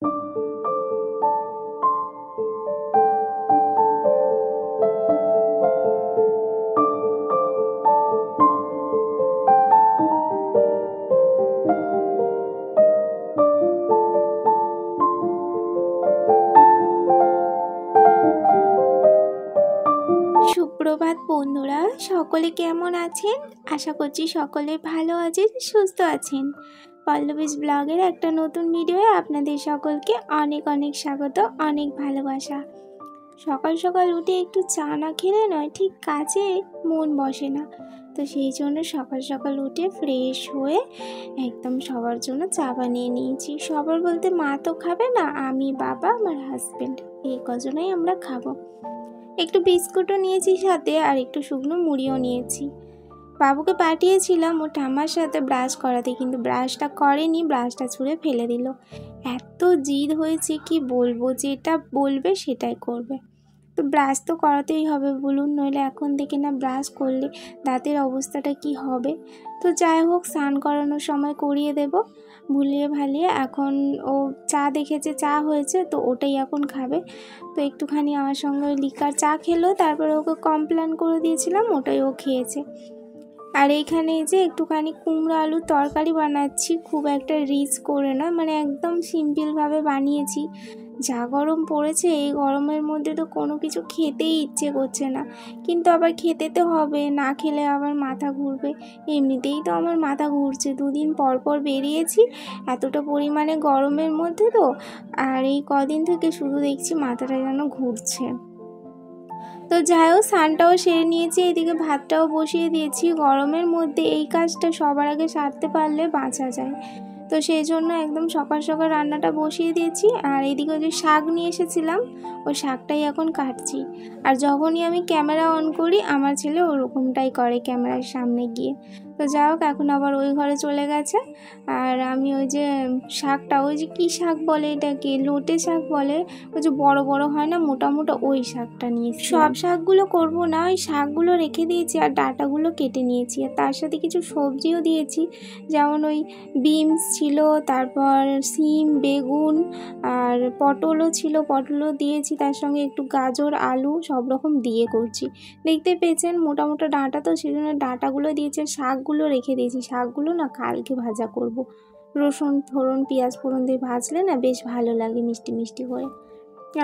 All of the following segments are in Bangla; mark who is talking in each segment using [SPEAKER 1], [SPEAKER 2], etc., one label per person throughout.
[SPEAKER 1] সুপ্রভাত বন্ধুরা, সকলে কেমন আছেন? আশা করছি সকলে ভালো আছেন, সুস্থ আছেন। পল্লবীজ ব্লগের একটা নতুন ভিডিওয়ে আপনাদের সকলকে অনেক অনেক স্বাগত, অনেক ভালোবাসা। সকাল সকাল উঠে একটু চা না খেলে নয়, ঠিক কাজে মন বসে না। তো সেই জন্য সকাল সকাল উঠে ফ্রেশ হয়ে একদম সবার জন্য চা বানিয়ে নিয়েছি। সবার বলতে মা তো খাবে না, আমি, বাবা, আমার হাজব্যান্ড, এই কজনেই আমরা খাবো। একটু বিস্কুটও নিয়েছি সাথে, আর একটু শুকনো মুড়িও নিয়েছি। বাবুকে পাঠিয়েছিলাম ও ঠাম্মার সাথে ব্রাশ করাতে, কিন্তু ব্রাশটা করেনি, ব্রাশটা ছুঁড়ে ফেলে দিল। এত জিদ হয়েছে কি বলবো, যেটা বলবে সেটাই করবে। তো ব্রাশ তো করাতেই হবে বলুন, নইলে এখন থেকে না ব্রাশ করলে দাঁতের অবস্থাটা কি হবে। তো যাই হোক, স্নান করানোর সময় করিয়ে দেব। ভুলিয়ে ভালিয়ে এখন ও চা দেখেছে, চা হয়েছে, তো ওটাই এখন খাবে। তো একটুখানি আমার সঙ্গে লিকার চা খেলো, তারপরে ওকে কমপ্লেন করে দিয়েছিলাম, ওটাই ও খেয়েছে। আর এইখানে যে একটুখানি কুমড়ো আলুর তরকারি বানাচ্ছি, খুব একটা রিচ করে না, মানে একদম সিম্পলভাবে বানিয়েছি। যা গরম পড়েছে, এই গরমের মধ্যে তো কোনো কিছু খেতেই ইচ্ছে করছে না, কিন্তু আবার খেতে তো হবে, না খেলে আবার মাথা ঘুরবে। এমনিতেই তো আমার মাথা ঘুরছে, দুদিন পর পর বেরিয়েছি এতটা পরিমাণে গরমের মধ্যে, তো আর এই কদিন থেকে শুধু দেখছি মাথাটা যেন ঘুরছে। তো যাই হোক, স্নানটাও সেরে নিয়েছি, এদিকে ভাতটাও বসিয়ে দিয়েছি। গরমের মধ্যে এই কাজটা সবার আগে সারতে পারলে বাঁচা যায়, তো সেই জন্য একদম সকাল সকাল রান্নাটা বসিয়ে দিয়েছি। আর এদিকে যে শাক নিয়ে এসেছিলাম, ওই শাকটাই এখন কাটছি। আর যখনই আমি ক্যামেরা অন করি, আমার ছেলে ওরকমটাই করে ক্যামেরার সামনে গিয়ে। তো যাই হোক, এখন আবার ওই ঘরে চলে গেছে। আর আমি ওই যে শাকটা, ওই যে কী শাক বলে এটাকে, লোটে শাক বলে, ওই যে বড় বড় হয় না, মোটা মোটা, ওই শাকটা নিয়েছি। সব শাকগুলো করব না, ওই শাকগুলো রেখে দিয়েছি আর ডাঁটাগুলো কেটে নিয়েছি। আর তার সাথে কিছু সবজিও দিয়েছি, যেমন ওই বিনস ছিল, তারপর সিম, বেগুন, আর পটলও ছিল, পটলও দিয়েছি, তার সঙ্গে একটু গাজর, আলু, সব রকম দিয়ে করছি। দেখতে পেয়েছেন মোটা মোটা ডাঁটা, তো সেই জন্য ডাঁটাগুলো দিয়েছে, শাকগুলো রেখে দিয়েছি। শাকগুলো না কালকে ভাজা করব। রসুন ফোড়ন, পেঁয়াজ ফোড়ন দিয়ে ভাজলে না বেশ ভালো লাগে, মিষ্টি মিষ্টি করে।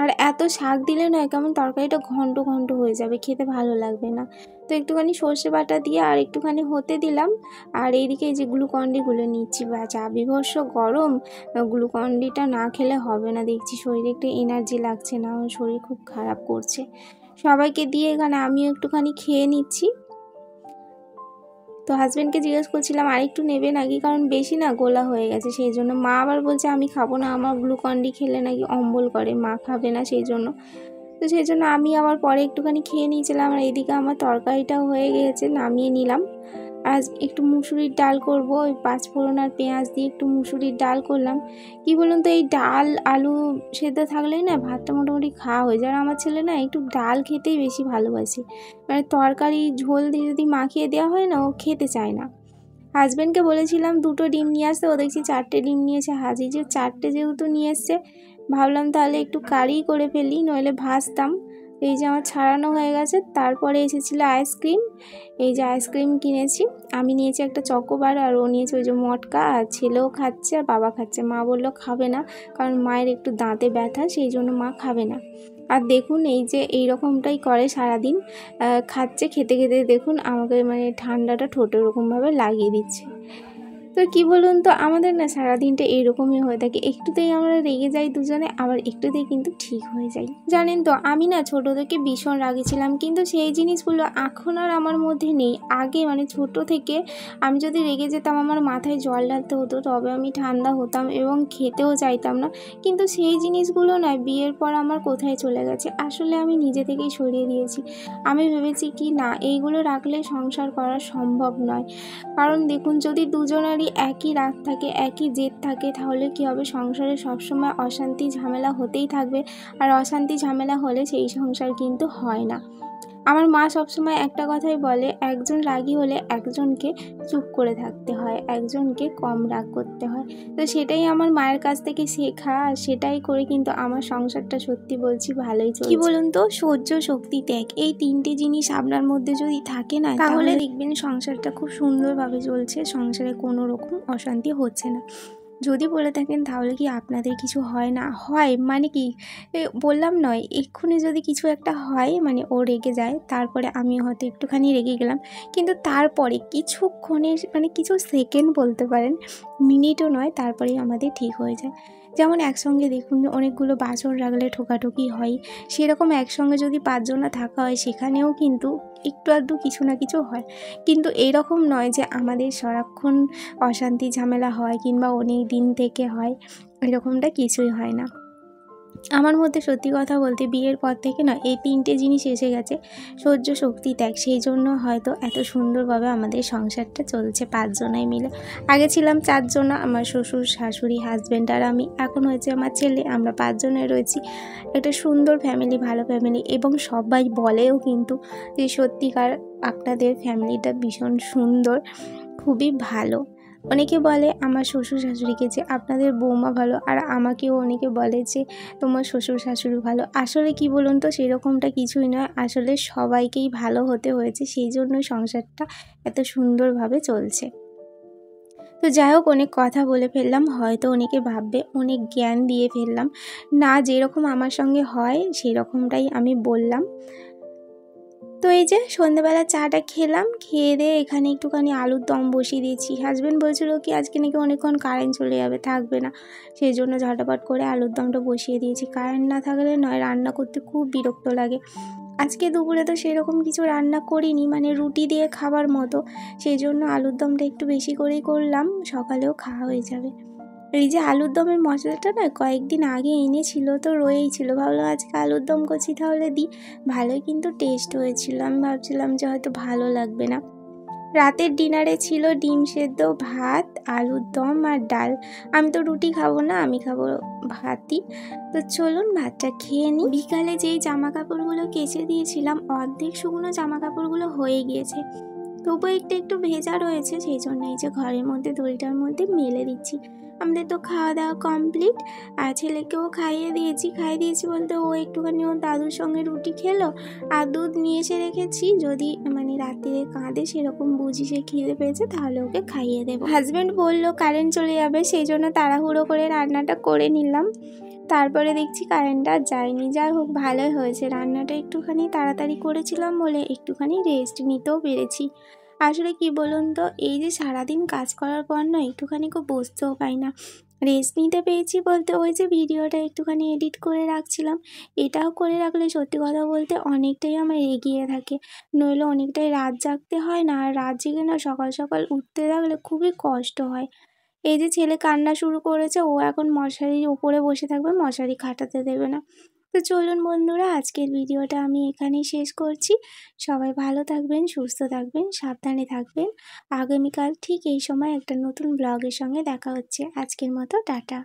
[SPEAKER 1] আর এত শাক দিলে না কেমন তরকারিটা ঘন্ট ঘন্ট হয়ে যাবে, খেতে ভালো লাগবে না। তো একটুখানি সর্ষে বাটা দিয়ে আর একটুখানি হতে দিলাম। আর এইদিকে এই যে গ্লুকন্ডিগুলো নিচ্ছি, বা যা বিভৎস গরম, গ্লুকন্ডিটা না খেলে হবে না, দেখছি শরীরে একটু এনার্জি লাগছে না, আমার শরীর খুব খারাপ করছে। সবাইকে দিয়ে এখানে আমিও একটুখানি খেয়ে নিচ্ছি। তো হাজব্যান্ডকে জিজ্ঞেস করছিলাম আর একটু নেবে নাকি, কারণ বেশি না গোলা হয়ে গেছে, সেই জন্য। মা আবার বলছে আমি খাবো না, আমার গ্লুকন্ডি খেলে নাকি অম্বল করে, মা খাবে না, সেই জন্য। তো সেই জন্য আমি আবার পরে একটুখানি খেয়ে নিয়েছিলাম। আর এইদিকে আমার তরকারিটাও হয়ে গিয়েছে, নামিয়ে নিলাম। আজ একটু মুসুরির ডাল করব, ওই পাঁচফোড়ন আর পেঁয়াজ দিয়ে একটু মুসুরির ডাল করলাম। কি বলুন তো, এই ডাল আলু সেদ্ধ থাকলেই না ভাতটা মোটামুটি খাওয়া হয়ে যায়। আর আমার ছেলে না একটু ডাল খেতেই বেশি ভালোবাসে, মানে তরকারি ঝোল দিয়ে যদি মাখিয়ে দেওয়া হয় না, ও খেতে চায় না। হাজব্যান্ডকে বলেছিলাম 2টো ডিম নিয়ে আসতে, ও দেখছি 4টে ডিম নিয়েছে। হাজি যে 4টে যেহেতু নিয়ে এসছে, ভাবলাম তাহলে একটু কারি করে ফেলি, নইলে ভাজতাম। এই যে আমার ছাড়ানো হয়ে গেছে। তারপরে এসেছিলো আইসক্রিম, এই যে আইসক্রিম কিনেছি। আমি নিয়েছি একটা চকোবার, আর ও নিয়েছে ওই যে মটকা, আর ছেলেও খাচ্ছে আর বাবা খাচ্ছে। মা বললো খাবে না, কারণ মায়ের একটু দাঁতে ব্যথা, সেই জন্য মা খাবে না। আর দেখুন এই যে এই রকমটাই করে সারাদিন, খাচ্ছে, খেতে খেতে দেখুন আমাকে মানে ঠান্ডাটা ঠোঁটে ওরকমভাবে লাগিয়ে দিচ্ছে। তো কি বলুন তো, আমাদের না সারাদিনটা এইরকমই হয়ে থাকে, একটুতেই আমরা রেগে যাই দুজনে, আবার একটুতেই কিন্তু ঠিক হয়ে যাই। জানেন তো, আমি না ছোটো থেকে ভীষণ রাগী ছিলাম, কিন্তু সেই জিনিসগুলো এখন আর আমার মধ্যে নেই। আগে মানে ছোট থেকে আমি যদি রেগে যেতাম, আমার মাথায় জল ঢালতে হতো, তবে আমি ঠান্ডা হতাম এবং খেতেও চাইতাম না। কিন্তু সেই জিনিসগুলো না বিয়ের পর আমার কোথায় চলে গেছে, আসলে আমি নিজে থেকেই সরিয়ে দিয়েছি। আমি ভেবেছি কি না, এইগুলো রাখলে সংসার করা সম্ভব নয়। কারণ দেখুন, যদি দুজনেরই একই রাগ থাকে, একই জেদ থাকে, তাহলে কি হবে, সংসারে সবসময় অশান্তি ঝামেলা হতেই থাকবে। আর অশান্তি ঝামেলা হলে সেই সংসার কিন্তু হয় না। আমার মা সবসময় একটা কথাই বলে, একজন রাগী হলে একজনকে চুপ করে থাকতে হয়, একজনকে কম রাগ করতে হয়। তো সেটাই আমার মায়ের কাছ থেকে শেখা, আর সেটাই করে কিন্তু আমার সংসারটা সত্যি বলছি ভালোই চলছে। কি বলুন তো, সহ্য, শক্তি, ত্যাগ, এই 3টে জিনিস আপনার মধ্যে যদি থাকে না, তাহলে দেখবেন সংসারটা খুব সুন্দরভাবে চলছে, সংসারে কোনো রকম অশান্তি হচ্ছে না। যদি বলে থাকেন তাহলে কি আপনাদের কিছু হয় না? হয়, মানে কি বললাম নয়, এক্ষুনি যদি কিছু একটা হয় মানে ও রেগে যায়, তারপরে আমি হয়তো একটুখানি রেগে গেলাম, কিন্তু তারপরে কিছুক্ষণের মানে কিছু সেকেন্ড বলতে পারেন, মিনিটও নয়, তারপরেই আমাদের ঠিক হয়ে যায়। যেমন একসঙ্গে দেখুন অনেকগুলো বাসন রাখলে ঠোকাঠুকি হয়, সেরকম একসঙ্গে যদি 5 জনা থাকা হয় সেখানেও কিন্তু একটু আধটু কিছু না কিছু হয়। কিন্তু এরকম নয় যে আমাদের সারাক্ষণ অশান্তি ঝামেলা হয় কিংবা অনেক দিন থেকে হয়, এরকমটা কিছুই হয় না। আমার মধ্যে সত্যি কথা বলতে বিয়ের পর থেকে না এই 3টে জিনিস এসে গেছে, সহ্য, শক্তি, ত্যাগ। সেই জন্য হয়তো এত সুন্দরভাবে আমাদের সংসারটা চলছে 5 জনাই মিলে। আগে ছিলাম 4 জনা, আমার শ্বশুর, শাশুড়ি, হাজব্যান্ড আর আমি। এখন হয়েছে আমার ছেলে, আমরা 5 জনে রয়েছি। একটা সুন্দর ফ্যামিলি, ভালো ফ্যামিলি, এবং সবাই বলেও কিন্তু যে সত্যিকার আপনাদের ফ্যামিলিটা ভীষণ সুন্দর, খুবই ভালো। অনেকে বলে আমার শ্বশুর শাশুড়িকে যে আপনাদের বৌমা ভালো, আর আমাকেও অনেকে বলে যে তোমার শ্বশুর শাশুড়ি ভালো। আসলে কি বলুন তো, সেরকমটা কিছুই নয়, আসলে সবাইকেই ভালো হতে হয়েছে, সেই জন্য সংসারটা এত সুন্দরভাবে চলছে। তো যাই হোক, অনেক কথা বলে ফেললাম, হয়তো অনেকে ভাববে অনেক জ্ঞান দিয়ে ফেললাম। না, যেরকম আমার সঙ্গে হয় সেই রকমটাই আমি বললাম। তো এই যে সন্ধ্যেবেলা চাটা খেলাম, খেয়ে দিয়ে এখানে একটুখানি আলুর দম বসিয়ে দিয়েছি। হাজব্যান্ড বলছিল কি আজকে নাকি অনেকক্ষণ কারেন্ট চলে যাবে, থাকবে না, সেই জন্য ঝটাপট করে আলুর দমটা বসিয়ে দিয়েছি। কারেন্ট না থাকলে নয়, রান্না করতে খুব বিরক্ত লাগে। আজকে দুপুরে তো সেরকম কিছু রান্না করিনি, মানে রুটি দিয়ে খাবার মতো, সেই জন্য আলুর দমটা একটু বেশি করেই করলাম, সকালেও খাওয়া হয়ে যাবে। এই যে আলুর দমের মশলাটা না কয়েকদিন আগে এনেছিল, তো রয়েই ছিল, ভাবলাম আজকে আলুর দম করছি তাহলে দিই। ভালোই কিন্তু টেস্ট হয়েছিল, আমি ভাবছিলাম যে হয়তো ভালো লাগবে না। রাতের ডিনারে ছিল ডিম সেদ্ধ, ভাত, আলুর দম আর ডাল। আমি তো রুটি খাবো না, আমি খাবো ভাতই। তো চলুন ভাতটা খেয়ে নিই। বিকালে যেই জামা কাপড়গুলো কেচে দিয়েছিলাম, অর্ধেক শুকনো জামা কাপড়গুলো হয়ে গিয়েছে, তবুও একটু একটু ভেজা রয়েছে, সেই জন্য এই যে ঘরের মধ্যে দড়িটার মধ্যে মেলে দিচ্ছি। আমাদের তো খাওয়া দাওয়া কমপ্লিট, আর ছেলেকেও খাইয়ে দিয়েছি বলতে ও একটুখানি ওর দাদুর সঙ্গে রুটি খেলো, আর দুধ নিয়ে এসে রেখেছি, যদি মানে রাত্রিরে কাঁদে সেরকম বুঝি সে খিদে পেয়েছে তাহলে ওকে খাইয়ে দেবো। হাজব্যান্ড বললো কারেন্ট চলে যাবে, সেই জন্য তাড়াহুড়ো করে রান্নাটা করে নিলাম। তারপরে দেখছি কারেন্টটা যায়নি। যাই হোক, ভালোই হয়েছে, রান্নাটা একটুখানি তাড়াতাড়ি করেছিলাম বলে একটুখানি রেস্ট নিতেও পেরেছি। আসলে কি বলুন তো, এই যে সারাদিন কাজ করার পর না একটুখানি বসতেও পাই না। রেস্ট নিতে পেরেছি বলতে ওই যে ভিডিওটা একটুখানি এডিট করে রাখছিলাম, এটাও করে রাখলে সত্যি কথা বলতে অনেকটাই আমার এগিয়ে থাকে, নইলে অনেকটাই রাত জাগতে হয় না, আর রাত জেগে না সকাল সকাল উঠতে থাকলে খুবই কষ্ট হয়। এই যে ছেলে কান্না শুরু করেছে, ও এখন মশারির উপরে বসে থাকবে, মশারি খাটাতে দেবে না। তো চলুন বন্ধুরা, আজকের ভিডিওটা আমি এখানেই শেষ করছি। সবাই ভালো থাকবেন, সুস্থ থাকবেন, সাবধানে থাকবেন। আগামীকাল ঠিক এই সময় একটা নতুন ব্লগের সঙ্গে দেখা হচ্ছে। আজকের মতো টাটা।